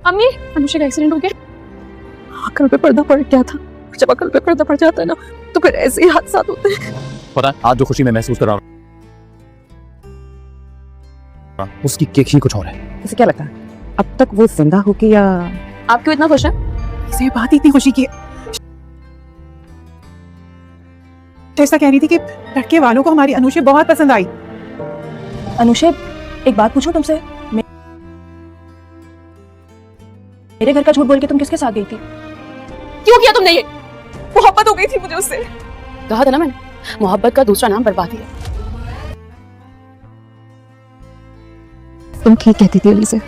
अम्मी, अनुषा का एक्सीडेंट हो गया। अकल पे पर्दा पड़ गया था। जब अकल पे पर्दा पड़ जाता है ना तो फिर ऐसे ही हादसा होते हैं। पता है आज जो खुशी मैं महसूस कर रहा हूँ उसकी केक ही कुछ और है। इसे क्या लगता है अब तक वो जिंदा होगी या? आप क्यों इतना खुश हैं? इसे बात इतनी खुशी की ऐसा कह रही थी कि लड़के वालों को हमारी अनुषा बहुत पसंद आई। अनुषा, एक बात पूछूं तुमसे? मेरे घर का झूठ बोल के तुम किसके साथ गई थी? क्यों किया तुमने ये? मोहब्बत हो गई थी मुझे उससे। कहा था ना मैंने, मोहब्बत का दूसरा नाम बर्बादी है। तुम ठीक कहती थी अली से,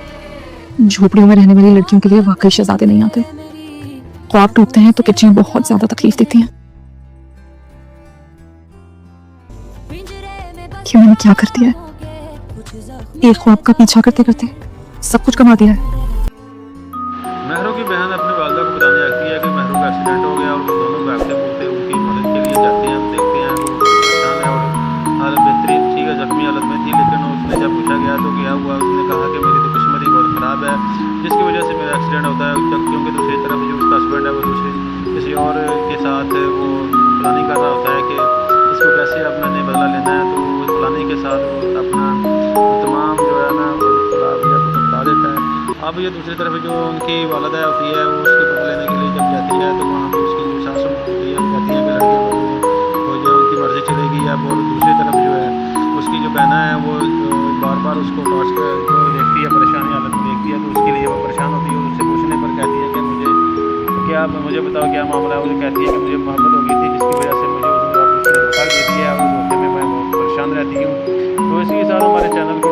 झोपड़ियों में रहने वाली लड़कियों के लिए वाकई शहजादे नहीं आते। ख्वाब टूटते हैं तो किचियां बहुत ज्यादा तकलीफ देती हैं। कि मैंने क्या कर दिया है? एक ख्वाब का पीछा करते करते सब कुछ कमा दिया है। महरों की बहन अपने वालदा को बताने आती है कि महरों का एक्सीडेंट हो गया और वो दोनों भागते फूलते उनकी मदद के लिए जाते हैं। हम देखते हैं वो परेशान है और हालत बेहतरीन ठीक है, जख्मी हालत में थी, लेकिन उसने जब पूछा गया तो क्या हुआ, उसने कहा कि मेरी तो किस्मत ही बहुत ख़राब है जिसकी वजह से मेरा एक्सीडेंट होता है। क्योंकि दूसरी तरफ जो उसका हस्बैंड है वो किसी और के साथ वो प्लानिंग कर रहा होता है कि इसको कैसे अब मैंने बदला लेना है, तो उस प्लानिंग के साथ वो अपना तमाम जो है ना वो बता देता है। अब ये दूसरी तरफ जो उनकी वालदा होती है वो उसके बदला लेने के लिए जब जाती है तो वहाँ पर उसकी जो सासू होती है वो कहती है कि लड़के वो जो उनकी मर्ज़ी चलेगी। अब और दूसरी तरफ जो है उसकी जो बहना है वो बार बार उसको टॉर्च कर देखती है, परेशानी हालत में देखती है, तो उसके लिए वो परेशान होती है। उससे पूछने पर कहती है कि मुझे बताओ क्या मामला है। वो कहती है कि मुझे मोहब्बत हो गई थी जिसकी वजह से मुझे उसने धोखा दे दिया है और धोखे में मैं बहुत परेशान रहती हूँ। तो इसी के साथ हमारे चैनल को